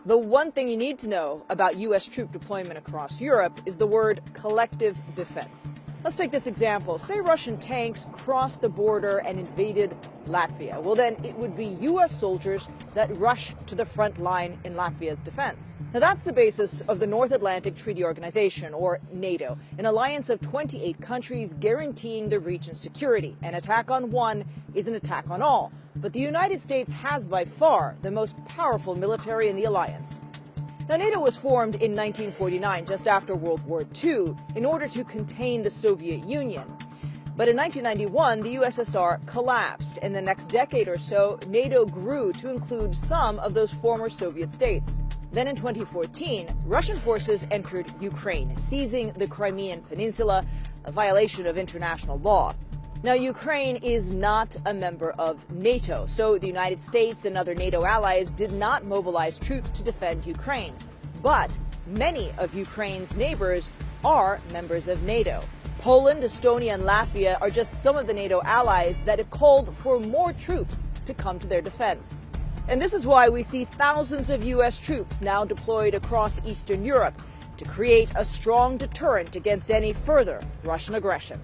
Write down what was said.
The one thing you need to know about U.S. troop deployment across Europe is the word collective defense. Let's take this example. Say Russian tanks crossed the border and invaded Latvia. Well, then it would be U.S. soldiers that rush to the front line in Latvia's defense. Now, that's the basis of the North Atlantic Treaty Organization, or NATO, an alliance of 28 countries guaranteeing the region's security. An attack on one is an attack on all. But the United States has by far the most powerful military in the alliance. Now, NATO was formed in 1949, just after World War II, in order to contain the Soviet Union. But in 1991, the USSR collapsed. In the next decade or so, NATO grew to include some of those former Soviet states. Then in 2014, Russian forces entered Ukraine, seizing the Crimean Peninsula, a violation of international law. Now, Ukraine is not a member of NATO, so the United States and other NATO allies did not mobilize troops to defend Ukraine. But many of Ukraine's neighbors are members of NATO. Poland, Estonia, and Latvia are just some of the NATO allies that have called for more troops to come to their defense. And this is why we see thousands of U.S. troops now deployed across Eastern Europe to create a strong deterrent against any further Russian aggression.